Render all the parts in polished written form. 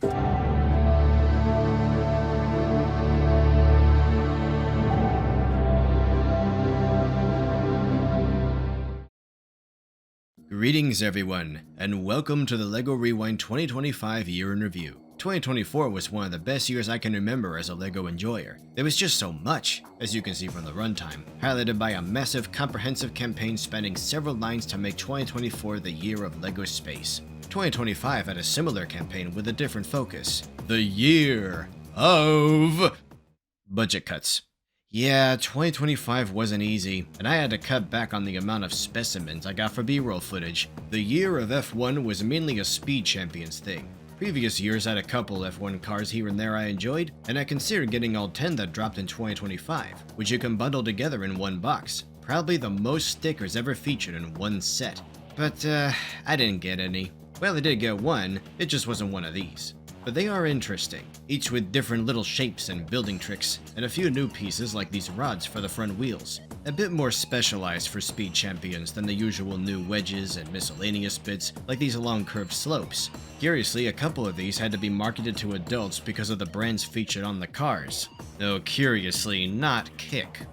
Greetings everyone, and welcome to the LEGO Rewind 2025 Year in Review. 2024 was one of the best years I can remember as a LEGO enjoyer. There was just so much, as you can see from the runtime, highlighted by a massive comprehensive campaign spanning several lines to make 2024 the year of LEGO space. 2025 had a similar campaign with a different focus. The year of budget cuts. Yeah, 2025 wasn't easy, and I had to cut back on the amount of specimens I got for B-roll footage. The year of F1 was mainly a Speed Champions thing. Previous years had a couple F1 cars here and there I enjoyed, and I considered getting all 10 that dropped in 2025, which you can bundle together in one box. Probably the most stickers ever featured in one set. But, I didn't get any. Well, I did get one, it just wasn't one of these. But they are interesting, each with different little shapes and building tricks, and a few new pieces like these rods for the front wheels. A bit more specialized for Speed Champions than the usual new wedges and miscellaneous bits like these long curved slopes. Curiously, a couple of these had to be marketed to adults because of the brands featured on the cars. Though curiously, not Kick.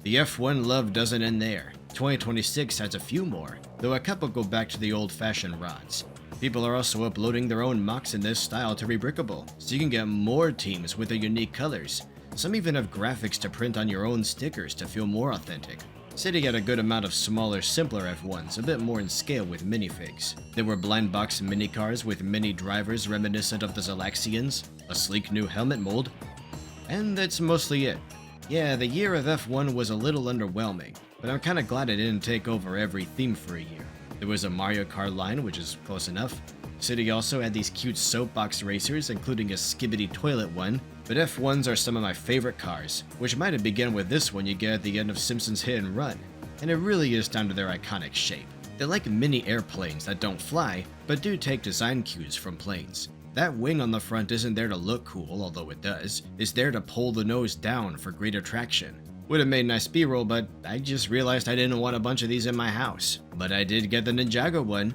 The F1 love doesn't end there. 2026 has a few more, though a couple go back to the old-fashioned rods. People are also uploading their own mocks in this style to Rebrickable, so you can get more teams with their unique colors. Some even have graphics to print on your own stickers to feel more authentic. City had a good amount of smaller, simpler F1s, a bit more in scale with minifigs. There were blind box minicars with mini drivers reminiscent of the Zalaxians, a sleek new helmet mold, and that's mostly it. Yeah, the year of F1 was a little underwhelming, but I'm kinda glad it didn't take over every theme for a year. There was a Mario Kart line, which is close enough. City also had these cute soapbox racers, including a skibbity toilet one, but F1s are some of my favorite cars, which might have begun with this one you get at the end of Simpsons Hit and Run, and it really is down to their iconic shape. They're like mini airplanes that don't fly, but do take design cues from planes. That wing on the front isn't there to look cool, although it does. It's there to pull the nose down for greater traction. Would have made nice B-roll, but I just realized I didn't want a bunch of these in my house. But I did get the Ninjago one.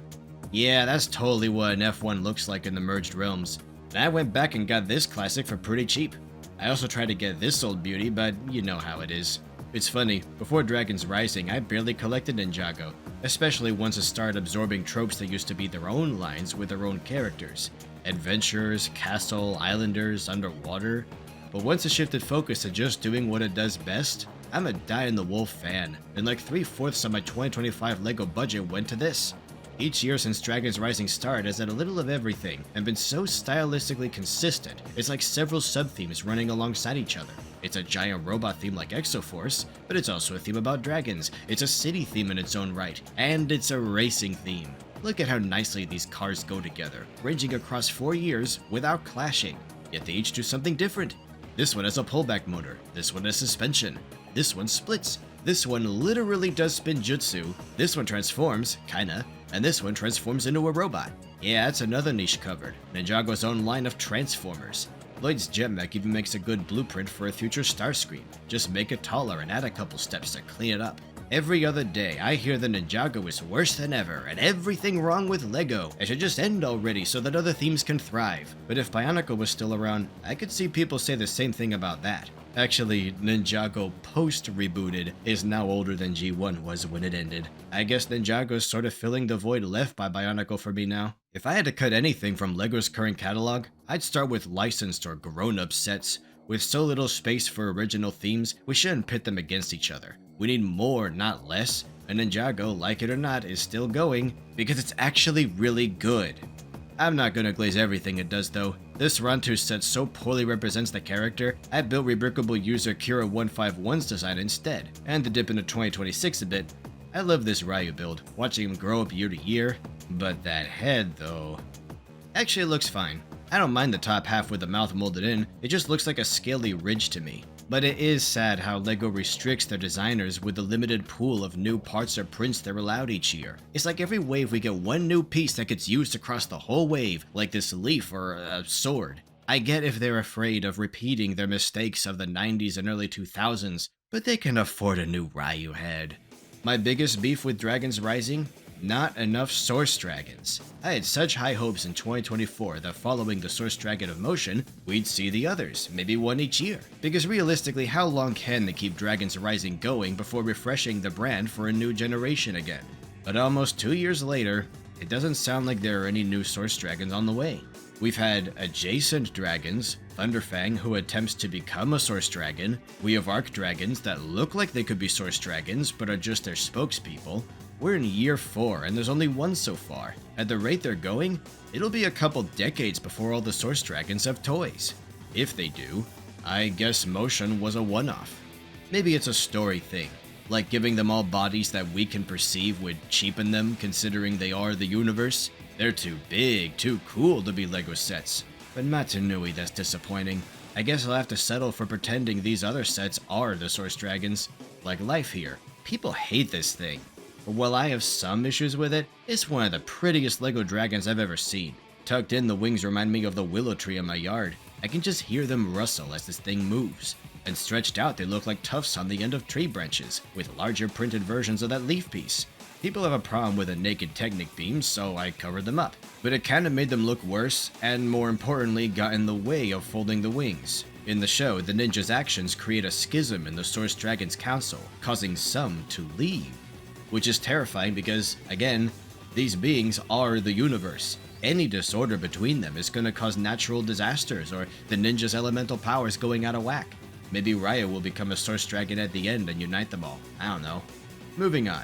Yeah, that's totally what an F1 looks like in the merged realms. And I went back and got this classic for pretty cheap. I also tried to get this old beauty, but you know how it is. It's funny, before Dragons Rising, I barely collected Ninjago, especially once it started absorbing tropes that used to be their own lines with their own characters. Adventurers, castle, islanders, underwater. But once it shifted focus to just doing what it does best, I'm a die-in-the-wolf fan, and like 3/4 of my 2025 LEGO budget went to this. Each year since Dragons Rising started has had a little of everything, and been so stylistically consistent, it's like several sub-themes running alongside each other. It's a giant robot theme like Exoforce, but it's also a theme about dragons, it's a city theme in its own right, and it's a racing theme. Look at how nicely these cars go together, ranging across 4 years without clashing, yet they each do something different. This one has a pullback motor, this one has suspension, this one splits, this one literally does spin jutsu, this one transforms, kinda, and this one transforms into a robot. Yeah, that's another niche covered, Ninjago's own line of Transformers. Lloyd's Jetmech even makes a good blueprint for a future Starscream. Just make it taller and add a couple steps to clean it up. Every other day, I hear the Ninjago is worse than ever, and everything wrong with LEGO. It should just end already so that other themes can thrive. But if Bionicle was still around, I could see people say the same thing about that. Actually, Ninjago post-rebooted is now older than G1 was when it ended. I guess Ninjago's sort of filling the void left by Bionicle for me now. If I had to cut anything from LEGO's current catalog, I'd start with licensed or grown-up sets. With so little space for original themes, we shouldn't pit them against each other. We need more, not less, and Ninjago, like it or not, is still going because it's actually really good. I'm not gonna glaze everything it does though. This Rantu set so poorly represents the character, I built Rebrickable user Kira151's design instead. And to dip into 2026 a bit, I love this Ryu build, watching him grow up year to year, but that head though. Actually it looks fine. I don't mind the top half with the mouth molded in, it just looks like a scaly ridge to me. But it is sad how LEGO restricts their designers with the limited pool of new parts or prints they're allowed each year. It's like every wave we get one new piece that gets used across the whole wave, like this leaf or a sword. I get if they're afraid of repeating their mistakes of the 90s and early 2000s, but they can afford a new Ryu head. My biggest beef with Dragons Rising? Not enough Source Dragons. I had such high hopes in 2024 that following the Source Dragon of Motion, we'd see the others, maybe one each year. Because realistically, how long can they keep Dragons Rising going before refreshing the brand for a new generation again? But almost 2 years later, it doesn't sound like there are any new Source Dragons on the way. We've had adjacent dragons, Thunderfang who attempts to become a Source Dragon, we have Arc Dragons that look like they could be Source Dragons but are just their spokespeople. We're in year 4 and there's only one so far. At the rate they're going, it'll be a couple decades before all the Source Dragons have toys. If they do, I guess Motion was a one-off. Maybe it's a story thing, like giving them all bodies that we can perceive would cheapen them considering they are the universe. They're too big, too cool to be LEGO sets. But Matanui, that's disappointing. I guess I'll have to settle for pretending these other sets are the Source Dragons. Like life here. People hate this thing. But while I have some issues with it, it's one of the prettiest LEGO dragons I've ever seen. Tucked in, the wings remind me of the willow tree in my yard. I can just hear them rustle as this thing moves. And stretched out, they look like tufts on the end of tree branches, with larger printed versions of that leaf piece. People have a problem with a naked Technic beam, so I covered them up. But it kinda made them look worse, and more importantly, got in the way of folding the wings. In the show, the ninja's actions create a schism in the Source Dragon's council, causing some to leave. Which is terrifying because, again, these beings are the universe. Any disorder between them is gonna cause natural disasters or the ninja's elemental powers going out of whack. Maybe Raya will become a Source Dragon at the end and unite them all. I don't know. Moving on.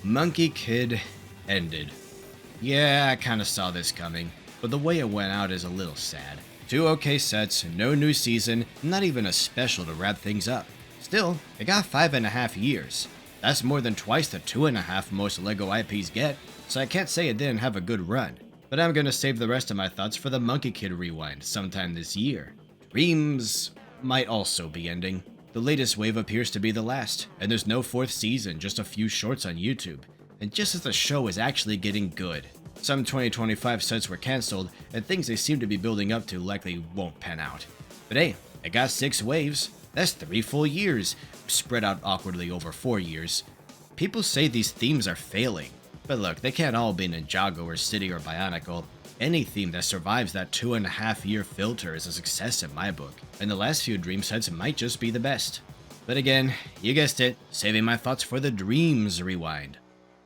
Monkey Kid ended. Yeah, I kinda saw this coming, but the way it went out is a little sad. 2 okay sets, no new season, not even a special to wrap things up. Still, it got 5.5 years. That's more than twice the 2.5 most LEGO IPs get, so I can't say it didn't have a good run. But I'm gonna save the rest of my thoughts for the Monkey Kid Rewind sometime this year. Dreams might also be ending. The latest wave appears to be the last, and there's no 4th season, just a few shorts on YouTube. And just as the show is actually getting good. Some 2025 sets were cancelled, and things they seem to be building up to likely won't pan out. But hey, it got 6 waves. That's 3 full years, spread out awkwardly over 4 years. People say these themes are failing, but look, they can't all be Ninjago or City or Bionicle. Any theme that survives that 2.5 year filter is a success in my book, and the last few Dream sets might just be the best. But again, you guessed it, saving my thoughts for the Dreams Rewind.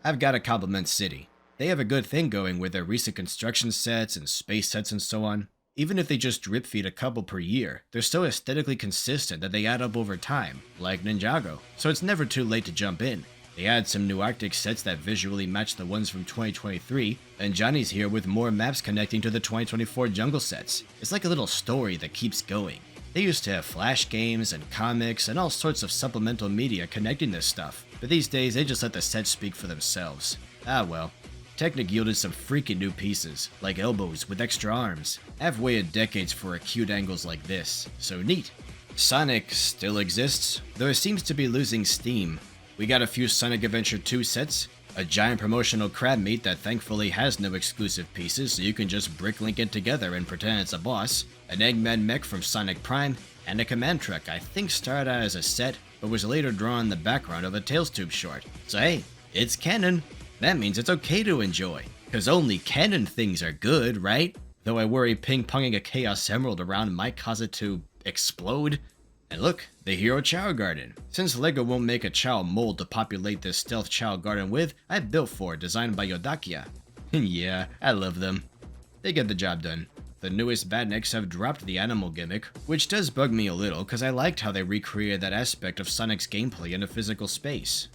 I've got to compliment City. They have a good thing going with their recent construction sets and space sets and so on. Even if they just drip feed a couple per year, they're so aesthetically consistent that they add up over time, like Ninjago, so it's never too late to jump in. They add some new Arctic sets that visually match the ones from 2023, and Johnny's here with more maps connecting to the 2024 jungle sets. It's like a little story that keeps going. They used to have flash games and comics and all sorts of supplemental media connecting this stuff, but these days they just let the sets speak for themselves. Ah well. Technic yielded some freaking new pieces, like elbows with extra arms. I've waited decades for acute angles like this, so neat. Sonic still exists, though it seems to be losing steam. We got a few Sonic Adventure 2 sets, a giant promotional crab meat that thankfully has no exclusive pieces so you can just bricklink it together and pretend it's a boss, an Eggman mech from Sonic Prime, and a command truck I think started out as a set, but was later drawn in the background of a Tails Tube short. So hey, it's canon. That means it's okay to enjoy, cause only canon things are good, right? Though I worry ping-ponging a Chaos Emerald around might cause it to explode. And look, the Hero Chow Garden. Since LEGO won't make a Chow mold to populate this stealth Chow Garden with, I built 4, designed by Yodakia. Yeah, I love them. They get the job done. The newest Badniks have dropped the animal gimmick, which does bug me a little cause I liked how they recreated that aspect of Sonic's gameplay in a physical space.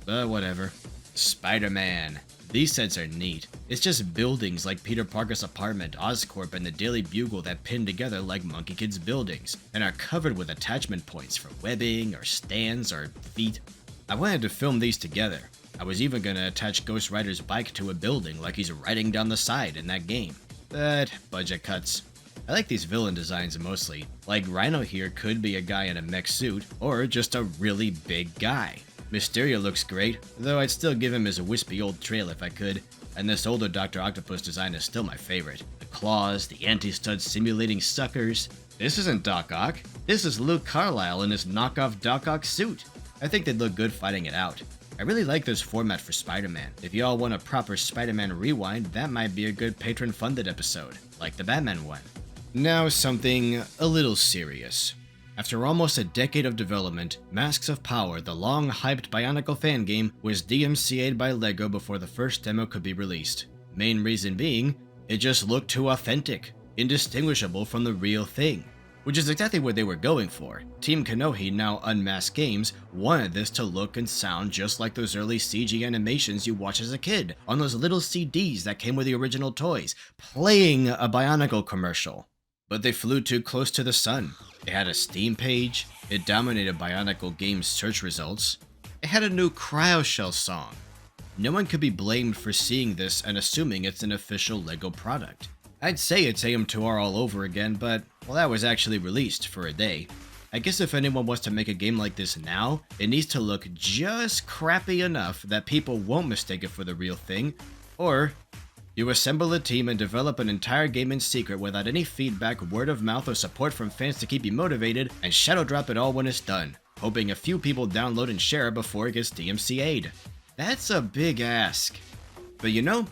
But whatever. Spider-Man. These sets are neat. It's just buildings like Peter Parker's apartment, Oscorp, and the Daily Bugle that pin together like Monkey Kid's buildings, and are covered with attachment points for webbing, or stands, or feet. I wanted to film these together. I was even gonna attach Ghost Rider's bike to a building like he's riding down the side in that game. But budget cuts. I like these villain designs mostly. Like Rhino here could be a guy in a mech suit, or just a really big guy. Mysterio looks great, though I'd still give him his wispy old trail if I could, and this older Dr. Octopus design is still my favorite. The claws, the anti-studs simulating suckers. This isn't Doc Ock, this is Luke Carlisle in his knockoff Doc Ock suit. I think they'd look good fighting it out. I really like this format for Spider-Man. If y'all want a proper Spider-Man rewind, that might be a good patron-funded episode, like the Batman one. Now something a little serious. After almost a decade of development, Masks of Power, the long-hyped Bionicle fan game, was DMCA'd by LEGO before the first demo could be released. Main reason being, it just looked too authentic, indistinguishable from the real thing. Which is exactly what they were going for. Team Kanohi, now Unmasked Games, wanted this to look and sound just like those early CG animations you watched as a kid on those little CDs that came with the original toys, playing a Bionicle commercial. But they flew too close to the sun. It had a Steam page, it dominated Bionicle Games search results, it had a new Cryoshell song. No one could be blamed for seeing this and assuming it's an official LEGO product. I'd say it's AM2R all over again, but, well, that was actually released for a day. I guess if anyone wants to make a game like this now, it needs to look just crappy enough that people won't mistake it for the real thing, or you assemble a team and develop an entire game in secret without any feedback, word of mouth, or support from fans to keep you motivated, and shadow drop it all when it's done, hoping a few people download and share it before it gets DMCA'd. That's a big ask. But you know,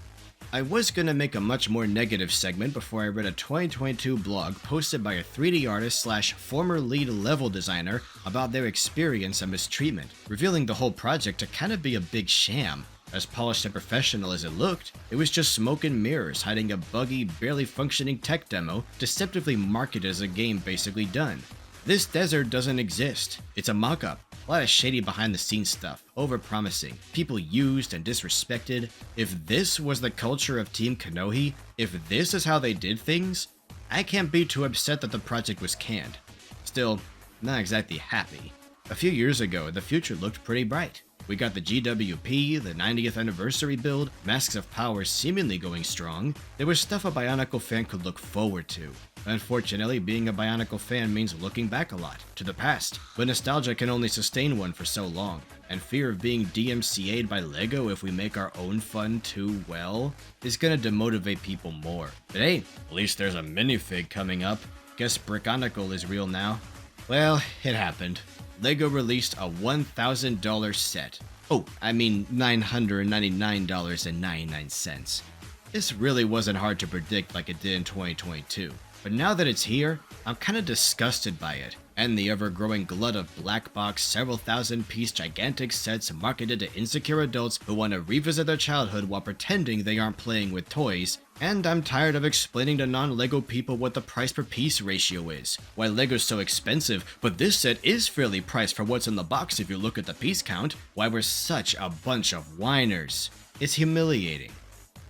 I was gonna make a much more negative segment before I read a 2022 blog posted by a 3D artist / former lead level designer about their experience and mistreatment, revealing the whole project to kind of be a big sham. As polished and professional as it looked, it was just smoke and mirrors hiding a buggy, barely functioning tech demo, deceptively marketed as a game basically done. This desert doesn't exist. It's a mock-up. A lot of shady behind-the-scenes stuff, over-promising, people used and disrespected. If this was the culture of Team Kanohi, if this is how they did things, I can't be too upset that the project was canned. Still, not exactly happy. A few years ago, the future looked pretty bright. We got the GWP, the 90th anniversary build, Masks of Power seemingly going strong. There was stuff a Bionicle fan could look forward to. Unfortunately, being a Bionicle fan means looking back a lot, to the past, but nostalgia can only sustain one for so long, and fear of being DMCA'd by LEGO if we make our own fun too well is gonna demotivate people more. But hey, at least there's a minifig coming up. Guess Brickonicle is real now. Well, it happened. LEGO released a $1,000 set. Oh, I mean $999.99. This really wasn't hard to predict like it did in 2022. But now that it's here, I'm kinda disgusted by it, and the ever-growing glut of black box, several thousand-piece gigantic sets marketed to insecure adults who want to revisit their childhood while pretending they aren't playing with toys, and I'm tired of explaining to non-LEGO people what the price per piece ratio is, why LEGO's so expensive, but this set is fairly priced for what's in the box if you look at the piece count, why we're such a bunch of whiners. It's humiliating.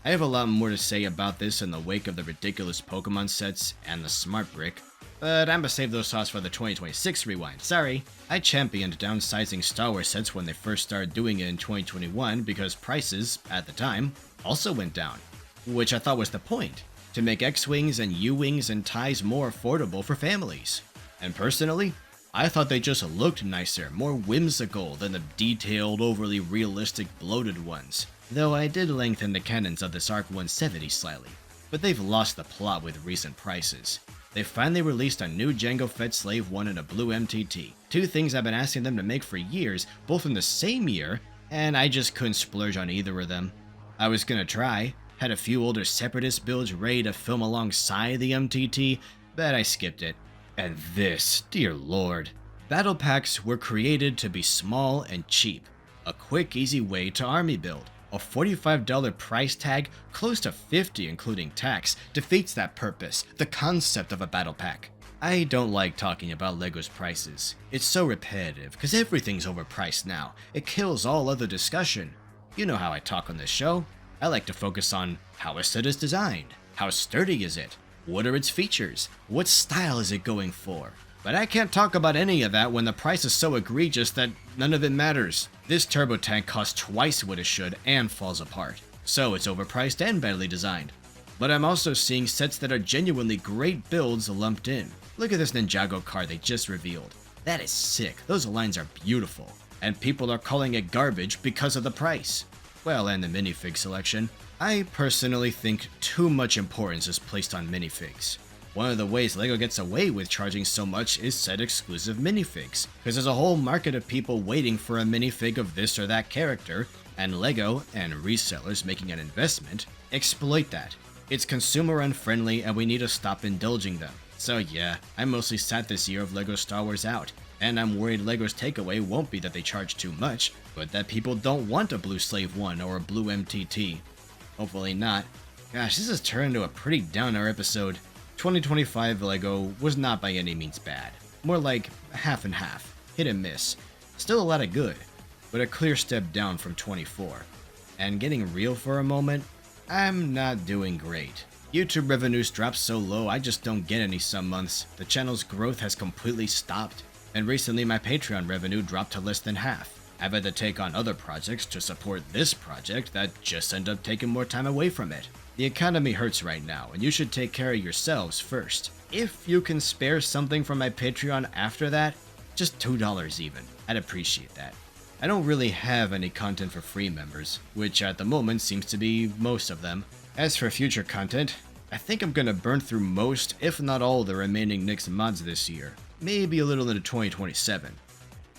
I have a lot more to say about this in the wake of the ridiculous Pokemon sets and the Smart Brick, but I'ma save those thoughts for the 2026 rewind, sorry. I championed downsizing Star Wars sets when they first started doing it in 2021 because prices, at the time, also went down. Which I thought was the point, to make X-Wings and U-Wings and TIEs more affordable for families. And personally, I thought they just looked nicer, more whimsical than the detailed, overly realistic, bloated ones. Though I did lengthen the cannons of this ARC 170 slightly, but they've lost the plot with recent prices. They finally released a new Jango Fett Slave 1 and a blue MTT, two things I've been asking them to make for years, both in the same year, and I just couldn't splurge on either of them. I was gonna try, had a few older Separatist builds ready to film alongside the MTT, but I skipped it. And this, dear lord. Battle packs were created to be small and cheap, a quick, easy way to army build. A $45 price tag, close to $50 including tax, defeats that purpose, the concept of a battle pack. I don't like talking about LEGO's prices. It's so repetitive, cause everything's overpriced now. It kills all other discussion. You know how I talk on this show. I like to focus on how a set is designed, how sturdy is it, what are its features, what style is it going for. But I can't talk about any of that when the price is so egregious that none of it matters. This turbo tank costs twice what it should and falls apart, so it's overpriced and badly designed. But I'm also seeing sets that are genuinely great builds lumped in. Look at this Ninjago car they just revealed. That is sick, those lines are beautiful, and people are calling it garbage because of the price. Well, and the minifig selection. I personally think too much importance is placed on minifigs. One of the ways LEGO gets away with charging so much is set exclusive minifigs, because there's a whole market of people waiting for a minifig of this or that character, and LEGO, and resellers making an investment, exploit that. It's consumer unfriendly and we need to stop indulging them. So yeah, I'm mostly sad this year of LEGO Star Wars out, and I'm worried LEGO's takeaway won't be that they charge too much, but that people don't want a blue Slave 1 or a blue MTT. Hopefully not. Gosh, this has turned into a pretty downer episode. 2025 LEGO was not by any means bad. More like half and half, hit and miss. Still a lot of good, but a clear step down from 24. And getting real for a moment, I'm not doing great. YouTube revenues dropped so low I just don't get any some months. The channel's growth has completely stopped. And recently my Patreon revenue dropped to less than half. I've had to take on other projects to support this project that just end up taking more time away from it. The economy hurts right now, and you should take care of yourselves first. If you can spare something from my Patreon after that, just $2 even, I'd appreciate that. I don't really have any content for free members, which at the moment seems to be most of them. As for future content, I think I'm gonna burn through most, if not all, the remaining Nyx mods this year. Maybe a little into 2027.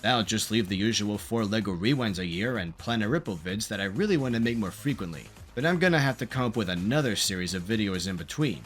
That'll just leave the usual 4 LEGO Rewinds a year and Planet Ripple vids that I really want to make more frequently. But I'm gonna have to come up with another series of videos in between.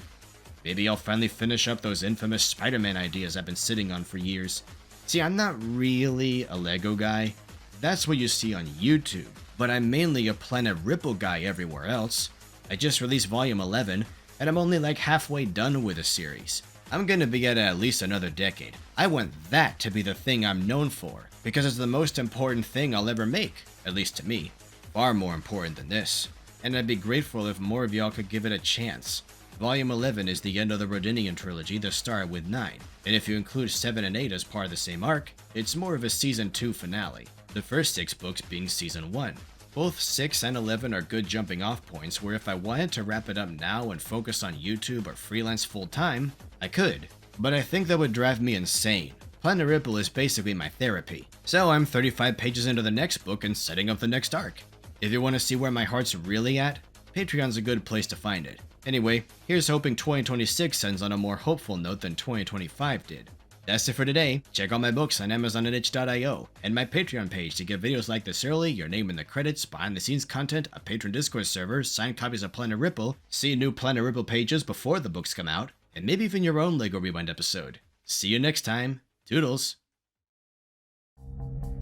Maybe I'll finally finish up those infamous Spider-Man ideas I've been sitting on for years. See, I'm not really a LEGO guy. That's what you see on YouTube. But I'm mainly a Planet Ripple guy everywhere else. I just released Volume 11, and I'm only like halfway done with the series. I'm gonna be at least another decade. I want that to be the thing I'm known for, because it's the most important thing I'll ever make, at least to me. Far more important than this. And I'd be grateful if more of y'all could give it a chance. Volume 11 is the end of the Rodinian trilogy that started with 9, and if you include 7 and 8 as part of the same arc, it's more of a Season 2 finale, the first 6 books being Season 1. Both 6 and 11 are good jumping off points where if I wanted to wrap it up now and focus on YouTube or freelance full time, I could. But I think that would drive me insane. Planet Ripple is basically my therapy. So I'm 35 pages into the next book and setting up the next arc. If you want to see where my heart's really at, Patreon's a good place to find it. Anyway, here's hoping 2026 ends on a more hopeful note than 2025 did. That's it for today. Check out my books on Amazon and itch.io, and my Patreon page to get videos like this early, your name in the credits, behind the scenes content, a patron Discord server, signed copies of Planet Ripple, see new Planet Ripple pages before the books come out, and maybe even your own LEGO Rewind episode. See you next time. Toodles.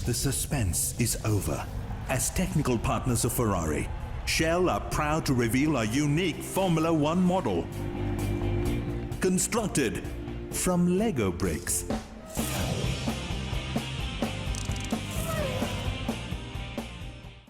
The suspense is over. As technical partners of Ferrari, Shell are proud to reveal a unique Formula One model. Constructed from Lego bricks.